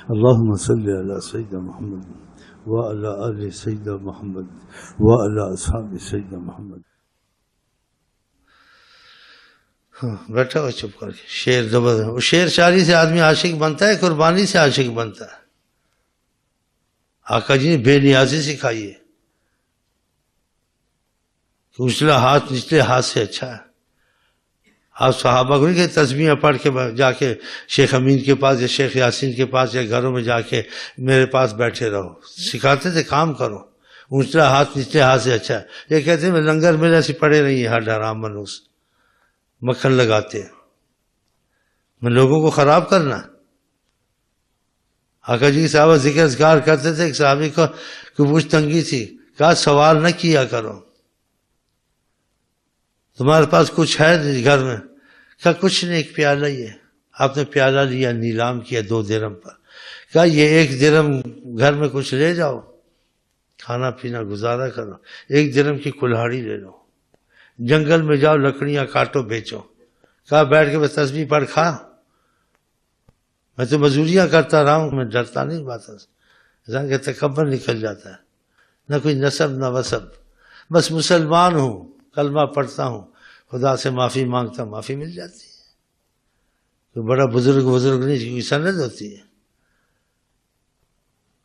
اللهم صل على سيدنا محمد وعلى آل سيدنا محمد وعلى أصحاب سيدنا محمد. بیٹھا ہو چپ کر کے. شعر زبردست. وہ شعر شاعری سے آدمی عاشق بنتا ہے، قربانی سے عاشق بنتا ہے. آقا جی نے بے نیازی سکھائی ہے کہ اچھلا ہاتھ نچلے ہاتھ سے اچھا ہے. آپ صحابہ کو نہیں کہ تسبیحیں پڑھ کے جا کے شیخ امین کے پاس یا شیخ یاسین کے پاس یا گھروں میں جا کے میرے پاس بیٹھے رہو. سکھاتے تھے کام کرو. اونچلا ہاتھ نچلے ہاتھ سے اچھا ہے. یہ کہتے ہیں میں لنگر میں ایسے پڑے رہی ہیں ہر حرام منوس مکھن لگاتے ہیں. میں لوگوں کو خراب کرنا. آقا جی صحابہ ذکر اذکار کرتے تھے. ایک صحابی کو پوچھ تنگی تھی، کہا سوال نہ کیا کرو، تمہارے پاس کچھ ہے گھر میں؟ کہا کچھ نہیں، ایک پیالہ ہی ہے. آپ نے پیالہ لیا، نیلام کیا 2 درہم پر. کہا یہ 1 درہم گھر میں کچھ لے جاؤ، کھانا پینا گزارا کرو. 1 درہم کی کلہاڑی لے لو، جنگل میں جاؤ لکڑیاں کاٹو بیچو. کہا بیٹھ کے بس تسبیح پڑھ کھا، میں تو مزدوریاں کرتا رہا ہوں، میں ڈرتا نہیں بات. انسان کا تکبر نکل جاتا ہے، نہ کوئی نسب نہ وسب، بس مسلمان ہوں، کلمہ پڑھتا ہوں، خدا سے معافی مانگتا ہوں، معافی مل جاتی ہے. کوئی بڑا بزرگ نہیں، کوئی سند ہوتی ہے.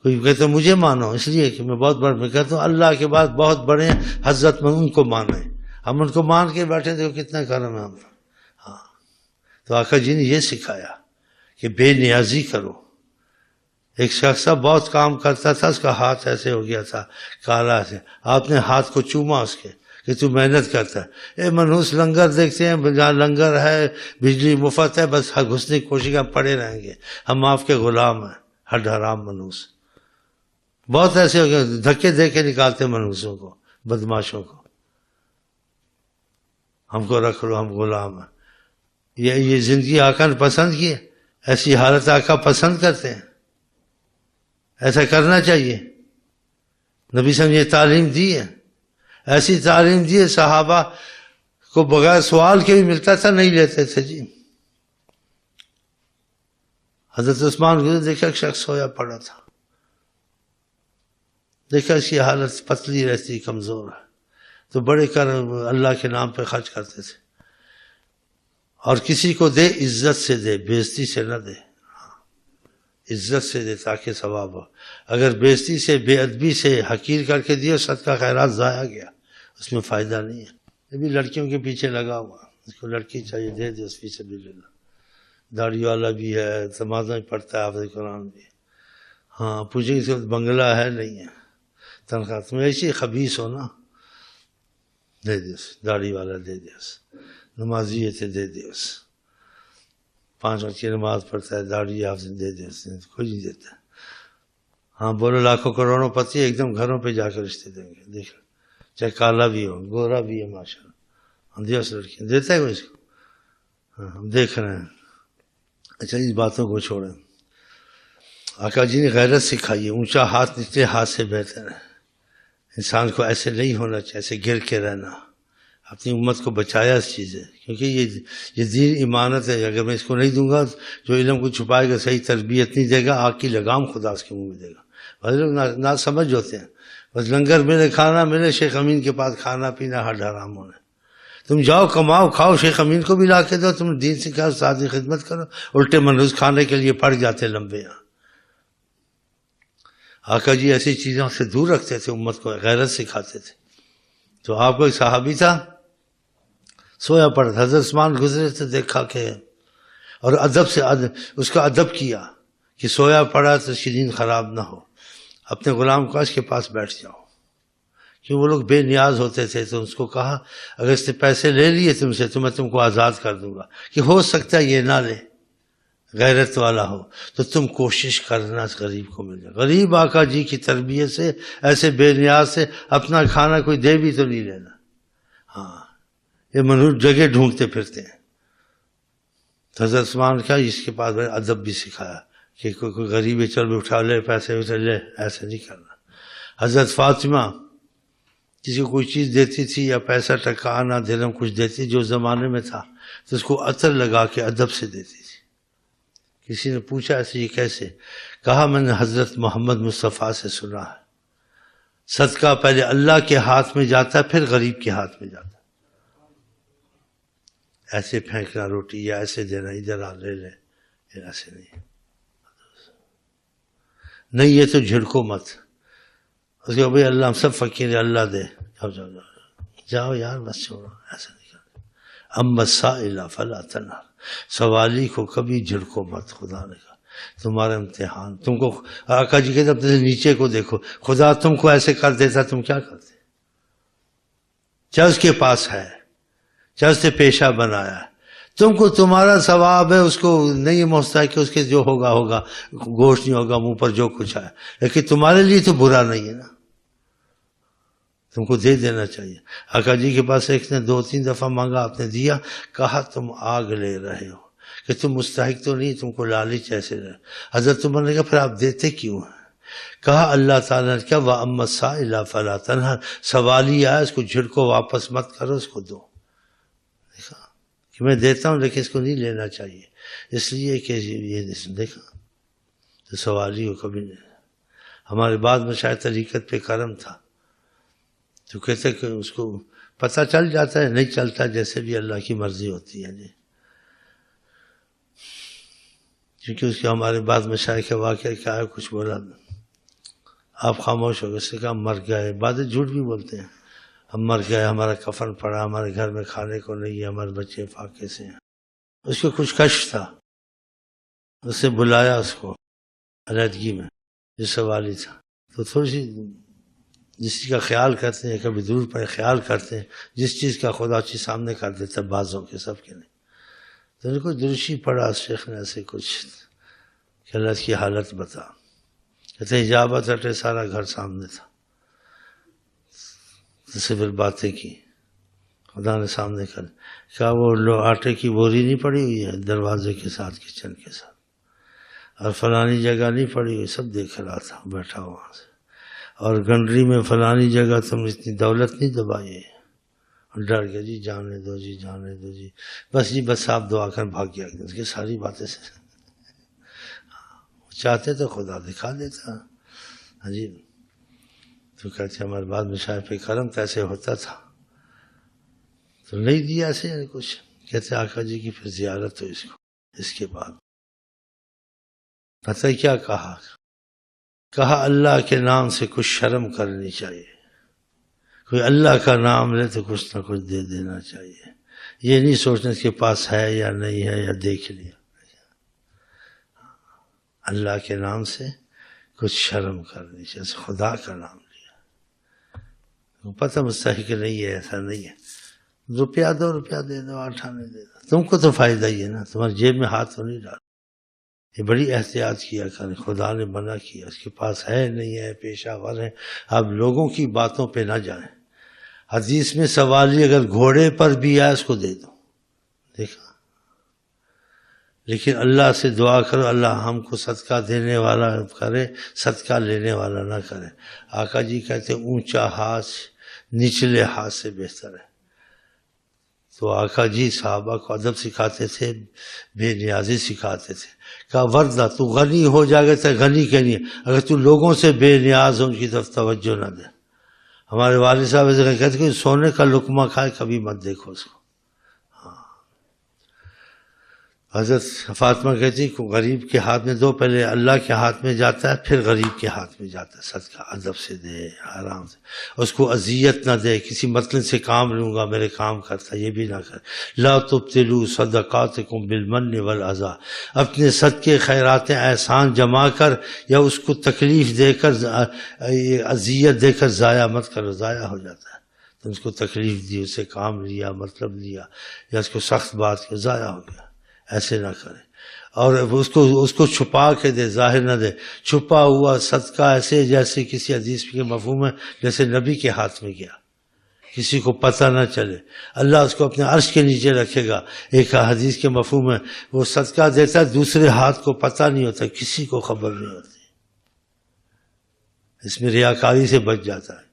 کوئی کہتا مجھے مانو اس لیے کہ میں بہت بڑا. میں کہتا ہوں اللہ کے بعد بہت بڑے ہیں، حضرت میں ان کو مانے. ہم ان کو مان کے بیٹھے تھے، کتنا کرم ہے ہم. ہاں تو آقا جی نے یہ سکھایا کہ بے نیازی کرو. ایک شخص بہت کام کرتا تھا، اس کا ہاتھ ایسے ہو گیا تھا کالا سے. آپ نے ہاتھ کو چوما اس کے کہ تو محنت کرتا ہے. اے منحوس لنگر دیکھتے ہیں، جہاں لنگر ہے بجلی مفت ہے، بس گھسنے کی کوشش ہم پڑے رہیں گے، ہم آپ کے غلام ہیں. ہڈ حرام منحوس بہت ایسے ہو گئے، دھکے دے کے نکالتے منحوسوں کو، بدماشوں کو. ہم کو رکھ لو، ہم غلام ہیں. یہ زندگی آقا نے پسند کی ہے؟ ایسی حالت آقا پسند کرتے ہیں؟ ایسا کرنا چاہیے. نبی صلی اللہ علیہ وسلم نے یہ تعلیم دی ہے، ایسی تعلیم دی ہے. صحابہ کو بغیر سوال کے بھی ملتا تھا، نہیں لیتے تھے جی. حضرت عثمان کو دیکھا ایک شخص سویا پڑا تھا، دیکھا اس کی حالت پتلی رہتی، کمزور ہے، تو بڑے کر اللہ کے نام پہ خرچ کرتے تھے. اور کسی کو دے عزت سے دے، بےزتی سے نہ دے. عزت سے دے تاکہ ثواب ہو. اگر بےزتی سے، بے ادبی سے، حقیر کر کے دیے، صدقہ خیرات ضائع گیا، اس میں فائدہ نہیں ہے. یہ بھی لڑکیوں کے پیچھے لگا ہوا، اس کو لڑکی چاہیے دے دے، اس فی سبیل اللہ. داڑھی والا بھی ہے، نمازیں پڑھتا ہے، حافظ قرآن بھی. ہاں پوچھیں گے بنگلہ ہے نہیں ہے، تنخواہ تمہیں ایسی خبیث ہو نا، دے دے. داڑھی والا دے دے، نمازی ہے دے دے. 5 وقت کی نماز پڑھتا ہے، داڑھی آپ سے دے دے. کوئی نہیں دیتا. ہاں بولو لاکھوں کروڑوں پتی ایک دم گھروں پہ جا کر رشتے دیں گے. دیکھ چاہے کالا بھی ہو، گورا بھی ہے، ماشاء اللہ. ہم دیا اس لڑکی دیتا ہے کوئی اس کو. ہاں ہم دیکھ رہے ہیں. اچھا اس باتوں کو چھوڑیں. آقا جی نے غیرت سکھائی ہے. اونچا ہاتھ نچلے ہاتھ سے بہتر ہے. انسان کو ایسے نہیں ہونا چاہیے، ایسے گر کے رہنا. اپنی امت کو بچایا اس چیز ہے، کیونکہ یہ دین امانت ہے. اگر میں اس کو نہیں دوں گا، جو علم کو چھپائے گا، صحیح تربیت نہیں دے گا، آگ کی لگام خدا اس کے منہ میں دے گا. بس لوگ نہ سمجھ ہوتے ہیں. بس لنگر ملے، کھانا ملے، شیخ امین کے پاس کھانا پینا ہر حرام ہونا. تم جاؤ کماؤ کھاؤ، شیخ امین کو بھی لا کے دو، تم دین سکھاؤ، استاد کی خدمت کرو. الٹے منحوس کھانے کے لیے پڑ جاتے لمبے. یہاں آقا جی ایسی چیزوں سے دور رکھتے تھے امت کو، غیرت سکھاتے تھے. تو آپ کو ایک صحابی تھا سویا پڑا تھا، حضرت عثمان گزرے تھے، دیکھا کہ، اور ادب سے اس کا ادب کیا کہ سویا پڑا تو اس کی نیند خراب نہ ہو. اپنے غلام کو اس کے پاس بیٹھ جاؤ، کہ وہ لوگ بے نیاز ہوتے تھے. تو اس کو کہا اگر اس نے پیسے لے لیے تم سے تو میں تم کو آزاد کر دوں گا، کہ ہو سکتا ہے یہ نہ لے، غیرت والا ہو، تو تم کوشش کرنا اس غریب کو مل جائے. غریب آقا جی کی تربیت سے، ایسے بے نیاز سے اپنا کھانا کوئی دے بھی تو نہیں لینا. ہاں یہ منحوس جگہ ڈھونڈتے پھرتے ہیں. تو حضرت عثمان کیا اس کے پاس ادب بھی سکھایا کہ کوئی غریب ہے چل بھی اٹھا لے، پیسے اسے لے، ایسے نہیں کرنا. حضرت فاطمہ کسی کو کوئی چیز دیتی تھی یا پیسہ ٹکا آنا درہم کچھ دیتی جو زمانے میں تھا، تو اس کو عطر لگا کے ادب سے دیتی تھی کسی نے پوچھا ایسے یہ کیسے؟ کہا میں نے حضرت محمد مصطفیٰ سے سنا ہے صدقہ پہلے اللہ کے ہاتھ میں جاتا ہے پھر غریب کے ہاتھ میں جاتا ہے. ایسے پھینکنا روٹی یا ایسے دینا ادھر آ لے لے، ایسے نہیں. نہیں یہ تو جھڑکو مت، اس کے بھائی اللہ ہم سب فقیر اللہ دے، جاؤ جاؤ جاؤ یار بس چھوڑو، ایسا نہیں کرنا. اما السائل فلا تنہر، سوالی کو کبھی جھڑکو مت. خدا نے کہا تمہارا امتحان، تم کو آقا جی کہتے اپنے نیچے کو دیکھو، خدا تم کو ایسے کر دیتا تم کیا کرتے؟ چاہے اس کے پاس ہے، چاہے اس نے پیشہ بنایا ہے، تم کو تمہارا ثواب ہے، اس کو نہیں پہنچتا ہے کہ اس کے جو ہوگا ہوگا، گوشت نہیں ہوگا منہ پر جو کچھ ہے، لیکن تمہارے لیے تو برا نہیں ہے نا، تم کو دے دینا چاہیے. آقا جی کے پاس ایک نے 2-3 دفعہ مانگا، آپ نے دیا. کہا تم آگ لے رہے ہو کہ تم مستحق تو نہیں، تم کو لالچ ایسے رہے. حضرت عمر نے کہا پھر آپ دیتے کیوں ہیں؟ کہا اللہ تعالیٰ نے کہا وَأَمَّا السَّائِلَ فَلَا تَنْهَرْ، سوالی آیا اس کو جھڑکو، واپس مت کرو، اس کو دو. دیکھا کہ میں دیتا ہوں لیکن اس کو نہیں لینا چاہیے، اس لیے کہ یہ دیکھا تو سوالی ہو کبھی نہیں. ہمارے بعد میں شاید طریقت پہ کرم تھا تو کہتے کہ اس کو پتہ چل جاتا ہے، نہیں چلتا جیسے بھی اللہ کی مرضی ہوتی ہے جی. کیونکہ اس کے ہمارے بعد میں شاید کا واقعہ کیا ہے، کچھ بولا آپ خاموش ہو گئے، اس نے کہا مر گئے. بعد جھوٹ بھی بولتے ہیں، ہم مر گئے، ہمارا کفن پڑا، ہمارے گھر میں کھانے کو نہیں ہے، ہمارے بچے فاقے سے ہیں. اس کو کچھ کشف تھا، اس سے بلایا اس کو علیحدگی میں جو سوالی تھا. تو تھوڑی سی جس چیز کا خیال کرتے ہیں، کبھی دور پر خیال کرتے ہیں، جس چیز کا خدا چیز سامنے کر دیتا ہے، بعضوں کے سب کے نہیں. تو ان کو درشی پڑا شیخ نے ایسے کچھ کہ اللہ کی حالت بتا. کہتے اجابت ہٹے، سارا گھر سامنے تھا، تو سے پھر باتیں کی، خدا نے سامنے کر. کہا وہ آٹے کی بوری نہیں پڑی ہوئی ہے دروازے کے ساتھ، کچن کے ساتھ، اور فلانی جگہ نہیں پڑی ہوئی، سب دیکھ رہا تھا بیٹھا وہاں سے. اور گنڈری میں فلانی جگہ تم اتنی دولت نہیں دبائی ہے. اور ڈر گیا جی جانے دو جی، جانے دو جی، بس جی بس آپ دعا کر بھاگ گیا. اس کی ساری باتیں سے چاہتے تو خدا دکھا دیتا. ہاں جی. تو کہتے ہمارے بعد میں شاید پہ کرم تو ایسے ہوتا تھا تو نہیں دیا ایسے کچھ. کہتے آقا جی کی پھر زیارت ہو اس کو. اس کے بعد پتہ کیا کہا؟ کہا اللہ کے نام سے کچھ شرم کرنی چاہیے. کوئی اللہ کا نام لے تو کچھ نہ کچھ دے دینا چاہیے. یہ نہیں سوچنا اس کے پاس ہے یا نہیں ہے یا دیکھ لیا. اللہ کے نام سے کچھ شرم کرنی چاہیے. خدا کا نام لیا، پتہ مستحق نہیں ہے، ایسا نہیں ہے. روپیہ 2 روپیہ دے دو، 8 آنے دے دو، تم کو تو فائدہ ہی ہے نا، تمہاری جیب میں ہاتھ تو نہیں ڈال. یہ بڑی احتیاط کیا کریں. خدا نے منع کیا، اس کے پاس ہے نہیں ہے، پیشہ ور ہے. آپ لوگوں کی باتوں پہ نہ جائیں. حدیث میں سوالی اگر گھوڑے پر بھی آئے اس کو دے دو. دیکھا، لیکن اللہ سے دعا کرو اللہ ہم کو صدقہ دینے والا کرے، صدقہ لینے والا نہ کرے. آقا جی کہتے اونچا ہاتھ نچلے ہاتھ سے بہتر ہے. تو آقا جی صحابہ کو ادب سکھاتے تھے، بے نیازی سکھاتے تھے. کہا وردہ تو غنی ہو جائے گا تو غنی کے لیے، اگر تو لوگوں سے بے نیاز ہو ان کی طرف توجہ نہ دے. ہمارے والد صاحب ایسے کہتے کہ سونے کا لقمہ کھائے کبھی مت دیکھو اس کو. حضرت فاطمہ کہتی کہ غریب کے ہاتھ میں دو، پہلے اللہ کے ہاتھ میں جاتا ہے پھر غریب کے ہاتھ میں جاتا ہے. صدقہ ادب سے دے، آرام سے، اس کو اذیت نہ دے. کسی مطلب سے کام لوں گا میرے کام کرتا، یہ بھی نہ کرے. لا تبطلوا صدقاتکم بالمن والاذى، اپنے صدقے خیرات احسان جمع کر یا اس کو تکلیف دے کر، اذیت دے کر ضائع مت کرو. ضائع ہو جاتا ہے. تو اس کو تکلیف دی، اسے کام لیا، مطلب لیا، یا اس کو سخت بات کی، ضائع ہو گیا. ایسے نہ کرے. اور اس کو چھپا کے دے، ظاہر نہ دے. چھپا ہوا صدقہ ایسے جیسے کسی حدیث کے مفہوم ہے جیسے نبی کے ہاتھ میں گیا، کسی کو پتہ نہ چلے. اللہ اس کو اپنے عرش کے نیچے رکھے گا. ایک حدیث کے مفہوم ہے وہ صدقہ دیتا ہے دوسرے ہاتھ کو پتہ نہیں ہوتا، کسی کو خبر نہیں ہوتی. اس میں ریاکاری سے بچ جاتا ہے.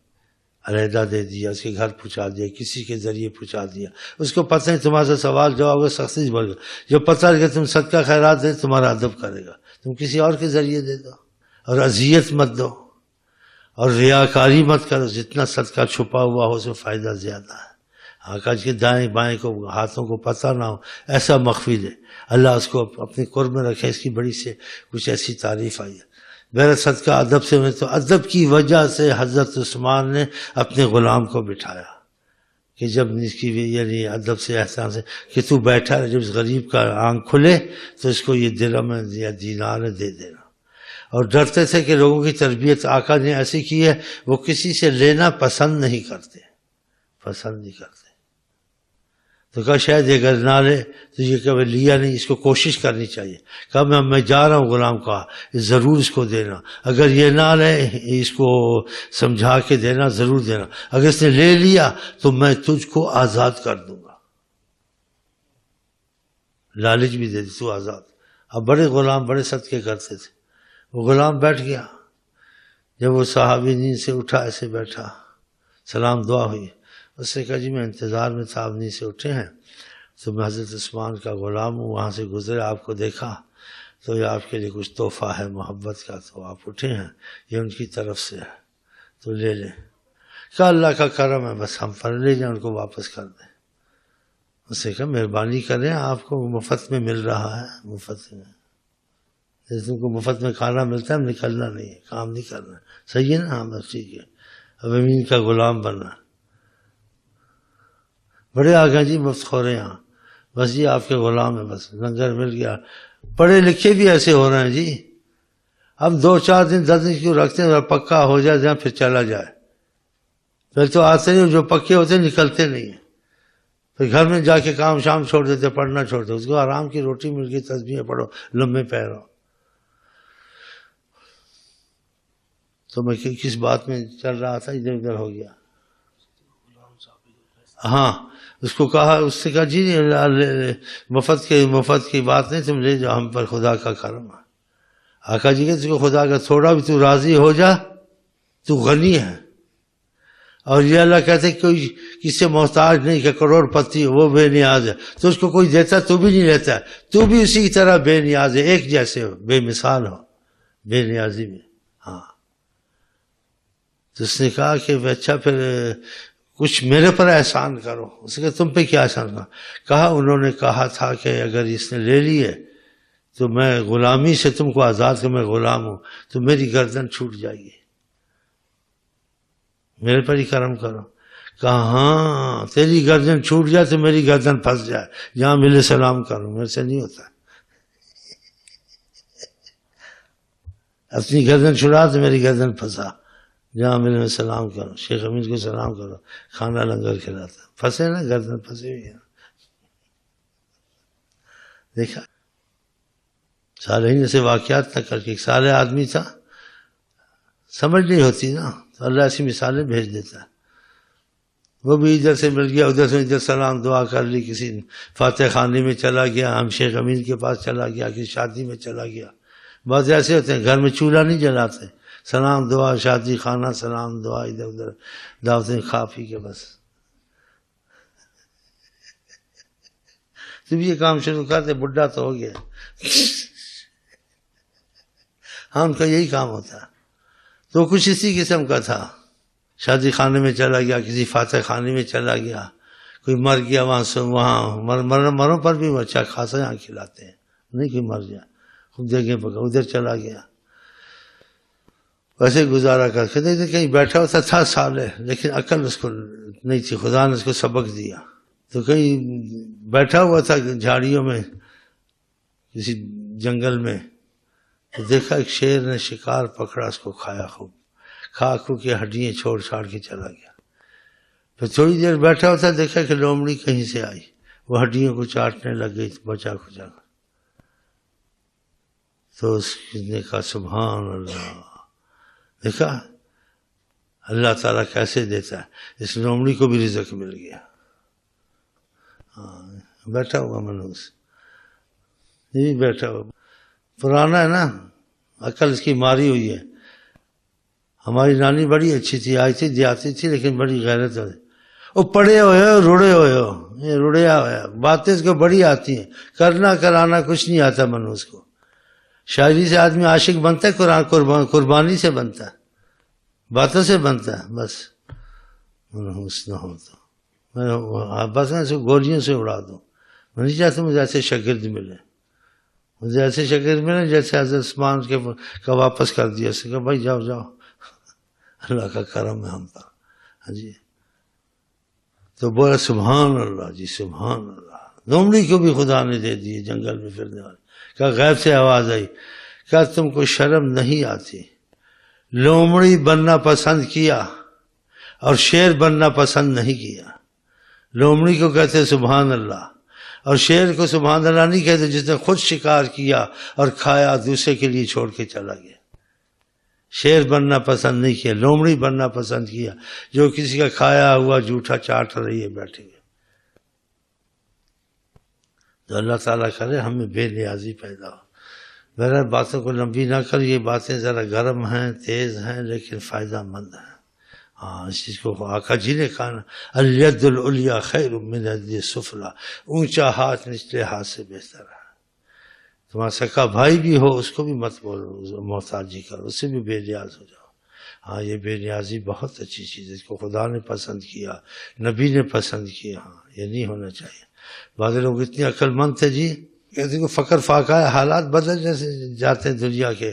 علیحدہ دے دیا، اس کے گھر پہنچا دیا، کسی کے ذریعے پہنچا دیا، اس کو پتہ نہیں تمہارے سے سوال جواب ہوگا، سختی سے بول گا، جو پتہ ہے کہ تم صدقہ خیرات دے تمہارا ادب کرے گا، تم کسی اور کے ذریعے دے دو، اور اذیت مت دو، اور ریاکاری مت کرو، جتنا صدقہ چھپا ہوا ہو اس میں فائدہ زیادہ ہے۔ آقا جی کے دائیں بائیں کو ہاتھوں کو پتہ نہ ہو، ایسا مخفی دے، اللہ اس کو اپنے قرب میں رکھے، اس کی بڑی سے کچھ ایسی تعریف آئی ہے۔ میرا صدقہ ادب سے ہوئے، تو ادب کی وجہ سے حضرت عثمان نے اپنے غلام کو بٹھایا کہ جب اس کی یعنی ادب سے احسان سے کہ تو بیٹھا ہے، جب اس غریب کا آنکھ کھلے تو اس کو یہ درہم یا دینار دے دینا، اور ڈرتے تھے کہ لوگوں کی تربیت آقا نے ایسی کی ہے، وہ کسی سے لینا پسند نہیں کرتے، پسند نہیں کرتے، تو کہا شاید اگر نہ لے تو یہ کبھی لیا نہیں، اس کو کوشش کرنی چاہیے، کہا میں جا رہا ہوں، غلام کہا ضرور اس کو دینا، اگر یہ نہ لے اس کو سمجھا کے دینا، ضرور دینا، اگر اس نے لے لیا تو میں تجھ کو آزاد کر دوں گا، لالچ بھی دے دی، تو آزاد۔ اب بڑے غلام بڑے صدقے کرتے تھے، وہ غلام بیٹھ گیا، جب وہ صحابی نیند سے اٹھا ایسے بیٹھا، سلام دعا ہوئی، اس نے کہا جی میں انتظار میں تھا، آپ نیند سے اٹھے ہیں، تو میں حضرت عثمان کا غلام ہوں، وہاں سے گزرے آپ کو دیکھا تو یہ آپ کے لیے کچھ تحفہ ہے محبت کا، تو آپ اٹھے ہیں، یہ ان کی طرف سے ہے تو لے لیں۔ کہا اللہ کا کرم ہے، بس ہم پر لے جائیں، ان کو واپس کر دیں۔ اس نے کہا مہربانی کریں، آپ کو مفت میں مل رہا ہے، مفت میں، جیسے کو مفت میں کھانا ملتا ہے، ہم نکلنا نہیں ہے، کام نہیں کرنا، صحیح ہے نا؟ ہاں بس ٹھیک ہے، اب امین کا غلام بننا۔ بڑے آگے جی مفت خورے یہاں، بس جی آپ کے غلام ہیں، بس لنگر مل گیا۔ پڑھے لکھے بھی ایسے ہو رہے ہیں جی، اب 2-4 دن 10 دن کیوں رکھتے ہیں، پکا ہو جائے جہاں پھر چلا جائے، پھر تو آتے نہیں، جو پکے ہوتے نکلتے نہیں ہیں، پھر گھر میں جا کے کام شام چھوڑ دیتے، پڑھنا چھوڑ دیتے، اس کو آرام کی روٹی مل گئی، تسبیحیں پڑھو، لمبے پیر ہو۔ تو میں کس بات میں چل رہا تھا، ادھر ادھر ہو گیا۔ ہاں اس کو کہا، اس سے کہا جی مفت کی بات نہیں، تم لے جاؤ، ہم پر خدا کا کرم ہے۔ آقا جی کہ کو خدا کا تھوڑا بھی تو راضی ہو جا، تو غنی ہے، اور یہ اللہ کہتے کوئی کسی سے محتاج نہیں کہ کروڑ پتی ہو، وہ بے نیاز ہے، تو اس کو کوئی دیتا تو بھی نہیں لیتا ہے، تو بھی اسی طرح بے نیاز ہے، ایک جیسے ہو، بے مثال ہو بے نیازی میں۔ ہاں تو اس نے کہا کہ اچھا پھر کچھ میرے پر احسان کرو۔ اس نے کہا تم پہ کیا احسان کرو؟ کہا انہوں نے کہا تھا کہ اگر اس نے لے لیے تو میں غلامی سے تم کو آزاد کر، میں غلام ہوں تو میری گردن چھوٹ جائے گی، میرے پر ہی کرم کرو۔ کہا ہاں تیری گردن چھوٹ جائے تو میری گردن پھنس جائے، جہاں ملے سلام کروں، میرے سے نہیں ہوتا، اپنی گردن چھڑا تو میری گردن پھنسا، جہاں ملے میں سلام کرو، شیخ امین کو سلام کرو، کھانا لنگر کھلاتا، پھنسے نا، گردن پھنسی ہوئی ہے۔ دیکھا صالحین سے واقعات نہ کر کے، ایک صالح آدمی تھا، سمجھ نہیں ہوتی نا، تو اللہ ایسی مثالیں بھیج دیتا ہے۔ وہ بھی ادھر سے مل گیا، ادھر سے ادھر سلام دعا کر لی، کسی فاتح خانی میں چلا گیا، ہم شیخ امین کے پاس چلا گیا، کسی شادی میں چلا گیا۔ بعض ایسے ہوتے ہیں گھر میں چولہا نہیں جلاتے، سلام دعا، شادی خانہ، سلام دعا، ادھر ادھر دعوتیں کھا پی کے بس۔ تم یہ کام شروع کرتے، بڈھا تو ہو گیا، ہاں ان کا یہی کام ہوتا ہے۔ تو کچھ اسی قسم کا تھا، شادی خانے میں چلا گیا، کسی فاتح خانے میں چلا گیا، کوئی مر گیا، وہاں سے وہاں مروں پر بھی وہ اچھا خاصا یہاں کھلاتے ہیں، نہیں کوئی مر گیا خود جگہ پکا، ادھر چلا گیا، ویسے گزارا کر کے دیکھتے کہیں بیٹھا ہوتا تھا صالح، لیکن عقل اس کو نہیں تھی، خدا نے اس کو سبق دیا۔ تو کہیں بیٹھا ہوا تھا جھاڑیوں میں کسی جنگل میں، تو دیکھا ایک شیر نے شکار پکڑا، اس کو کھایا، خوب کھا کھو کے ہڈیاں چھوڑ چھاڑ کے چلا گیا۔ پھر تھوڑی دیر بیٹھا ہوتا، دیکھا کہ لومڑی کہیں سے آئی، وہ ہڈیوں کو چاٹنے لگ گئی، بچا کھچا کر۔ تو اس نے کہا سبحان اللہ، دیکھا اللہ تعالیٰ کیسے دیتا ہے، اس لومڑی کو بھی رزق مل گیا۔ ہاں بیٹھا ہوا منوس، یہ بیٹھا ہوا پرانا ہے نا، عقل اس کی ماری ہوئی ہے۔ ہماری نانی بڑی اچھی تھی، آئی تھی دیاتی تھی لیکن بڑی غیرت ہوتی. وہ پڑے ہوئے ہو روڑے ہوئے ہو، یہ روڑیا ہوا ہے. باتیں اس کو بڑی آتی ہیں، کرنا کرانا کچھ نہیں آتا منوس کو. شاعری سے آدمی عاشق بنتا ہے، قربانی سے بنتا ہے، باتوں سے بنتا ہے. بس منحوس نہ ہو تو میں بس میں اسے گولیوں سے اڑا دوں. میں نہیں چاہتا مجھے ایسے شاگرد ملے، مجھے ایسے شاگرد ملے جیسے حضرت عثمان کا واپس کر دیا. اس کا بھائی جاؤ جاؤ، اللہ کا کرم ہے ہم پر. ہاں جی. تو بولا سبحان اللہ جی سبحان اللہ. لومڑی کو بھی خدا نے دے دی جنگل میں پھرنے والے. کہا غیب سے آواز آئی، کہا تم کو شرم نہیں آتی؟ لومڑی بننا پسند کیا اور شیر بننا پسند نہیں کیا. لومڑی کو کہتے سبحان اللہ، اور شیر کو سبحان اللہ نہیں کہتے جس نے خود شکار کیا اور کھایا دوسرے کے لیے چھوڑ کے چلا گیا. شیر بننا پسند نہیں کیا، لومڑی بننا پسند کیا جو کسی کا کھایا ہوا جھوٹا چاٹ رہی ہے بیٹھے گئے. تو اللہ تعالیٰ کرے ہمیں بے نیازی پیدا ہو. میرا باتوں کو لمبی نہ کر، یہ باتیں ذرا گرم ہیں تیز ہیں لیکن فائدہ مند ہیں. ہاں اس چیز کو آقا جی نے کہا نا، الید العلیٰ خیر من الید السفلیٰ، اونچا ہاتھ نچلے ہاتھ سے بہتر ہے. تمہارا سکا بھائی بھی ہو اس کو بھی مت بولو محتاجی کرو، اس سے بھی بے نیاز ہو جاؤ. ہاں یہ بے نیازی بہت اچھی چیز ہے، اس کو خدا نے پسند کیا، نبی نے پسند کیا. ہاں یہ نہیں ہونا چاہیے. بعض لوگ اتنے عقل مند تھے جی، کہتے کہ فقر فاقہ ہے، حالات بدل جیسے جاتے ہیں دنیا کے،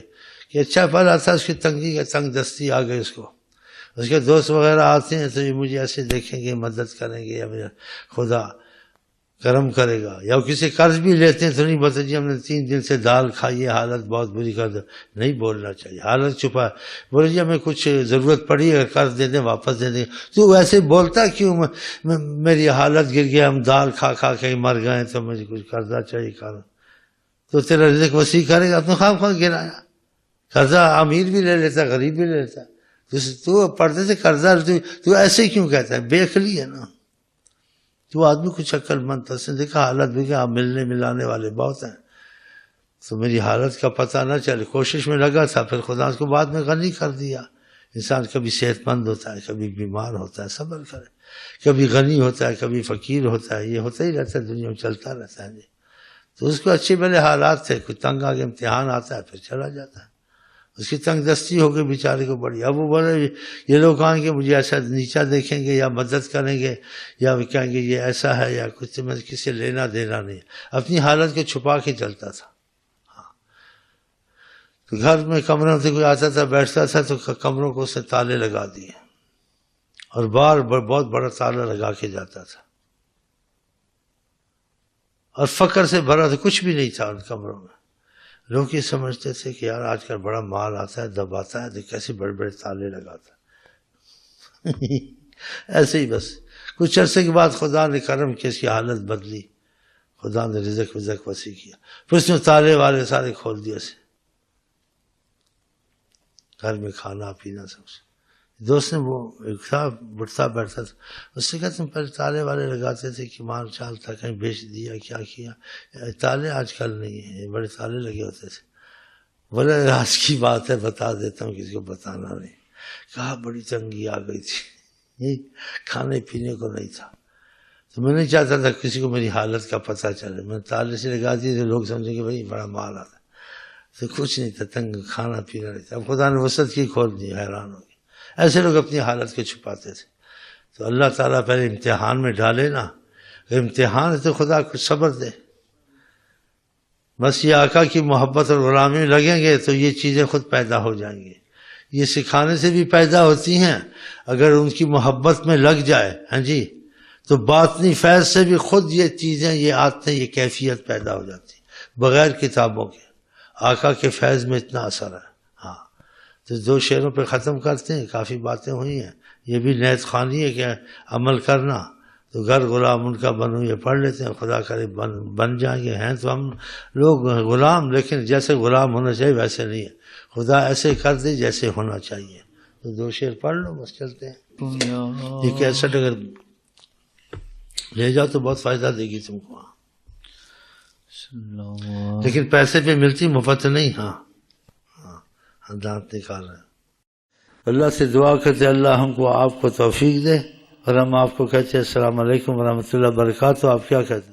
کہ اچھا پھلا تھا اس کی تنگی کا تنگ دستی آ گئی اس کو. اس کے دوست وغیرہ آتے ہیں تو یہ مجھے ایسے دیکھیں گے مدد کریں گے یا میرا خدا کرم کرے گا. یا کسی قرض بھی لیتے ہیں تو نہیں بولتے جی ہم نے 3 دن سے دال کھائی ہے حالت بہت بری کر دو. نہیں بولنا چاہیے، حالت چھپا. بولے جی ہمیں کچھ ضرورت پڑی ہے قرض دے دیں واپس دے دیں. تو ویسے بولتا کیوں میری حالت گر گیا، ہم دال کھا کھا کے مر گئے تو مجھے کچھ قرضہ چاہیے کر. تو تیرا رزق وسیع کرے گا. تو خواہ خواہ گرایا قرضہ امیر بھی لے لیتا غریب بھی لے لیتا. تو پڑھتے تھے قرضہ، تو ایسے کیوں کہتا ہے؟ بے عقلی ہے نا. تو آدمی کچھ عقل مند تھا، اس نے دیکھا حالت بھی کہ ملنے ملانے والے بہت ہیں تو میری حالت کا پتہ نہ چلے. کوشش میں لگا تھا، پھر خدا اس کو بعد میں غنی کر دیا. انسان کبھی صحت مند ہوتا ہے، کبھی بیمار ہوتا ہے، صبر کرے. کبھی غنی ہوتا ہے، کبھی فقیر ہوتا ہے. یہ ہوتا ہی رہتا ہے، دنیا میں چلتا رہتا ہے. تو اس کو اچھے بھلے حالات تھے، کوئی تنگ آگے امتحان آتا ہے پھر چلا جاتا ہے. اس کی تنگ دستی ہو گئی بیچارے کو بڑی. اب وہ بولے یہ لوگ کہیں گے مجھے ایسا نیچا دیکھیں گے یا مدد کریں گے یا کہیں گے یہ ایسا ہے یا کچھ، میں کسی لینا دینا نہیں. اپنی حالت کو چھپا کے چلتا تھا. تو گھر میں کمروں سے کوئی آتا تھا بیٹھتا تھا تو کمروں کو اس نے تالے لگا دیے اور باہر بہت بڑا تالا لگا کے جاتا تھا. اور فقر سے بھرا تھا، کچھ بھی نہیں تھا ان کمروں میں. لوگ یہ سمجھتے تھے کہ یار آج کل بڑا مال آتا ہے دباتا ہے تو کیسے بڑے بڑے تالے لگاتا ہے. ایسے ہی بس کچھ عرصے کے بعد خدا نے کرم کیا، اس کی حالت بدلی. خدا نے رزق وسیع کیا. پھر اس نے تالے والے سارے کھول دیا سے. گھر میں کھانا پینا سب. دوست نے وہ ایک تھا بٹھتا بیٹھتا تھا، اس سے کہا تم پہلے تالے والے لگاتے تھے کہ مال چال تھا کہیں بیچ دیا کیا کیا؟ تالے آج کل نہیں ہیں، بڑے تالے لگے ہوتے تھے. بولے آج کی بات ہے بتا دیتا ہوں، کسی کو بتانا نہیں. کہا بڑی تنگی آ گئی تھی، کھانے پینے کو نہیں تھا تو میں نہیں چاہتا تھا کسی کو میری حالت کا پتہ چلے. میں تالے سے لگا دیے تو لوگ سمجھیں کہ بھائی بڑا مال آتا. تو کچھ نہیں تھا، تنگ کھانا پینا نہیں تھا. اب خدا نے وسعت کی کھول دی، حیران ہو گئے. ایسے لوگ اپنی حالت کو چھپاتے تھے. تو اللہ تعالیٰ پہلے امتحان میں ڈالے نا، امتحان ہے تو خدا کچھ صبر دے. بس یہ آقا کی محبت اور غلامی میں لگیں گے تو یہ چیزیں خود پیدا ہو جائیں گی. یہ سکھانے سے بھی پیدا ہوتی ہیں، اگر ان کی محبت میں لگ جائے ہاں جی تو باطنی فیض سے بھی خود یہ چیزیں یہ عادتیں یہ کیفیت پیدا ہو جاتی بغیر کتابوں کے. آقا کے فیض میں اتنا اثر ہے. ہاں تو 2 شعروں پہ ختم کرتے ہیں، کافی باتیں ہوئی ہیں. یہ بھی نیت خوانی ہے کہ عمل کرنا. تو گھر غلام ان کا بنو یہ پڑھ لیتے ہیں، خدا کرے بن جائیں گے. ہیں تو ہم لوگ غلام، لیکن جیسے غلام ہونا چاہیے ویسے نہیں ہے. خدا ایسے کر دے جیسے ہونا چاہیے. تو 2 شعر پڑھ لو بس چلتے ہیں. یہ کیسٹ اگر لے جاؤ تو بہت فائدہ دے گی تم کو، لیکن پیسے پہ ملتی مفت نہیں. ہاں دانت نکال رہے ہیں. اللہ سے دعا کرتے اللہ ہم کو آپ کو توفیق دے، اور ہم آپ کو کہتے ہیں السلام علیکم ورحمۃ اللہ وبرکاتہ. آپ کیا کہتے ہیں؟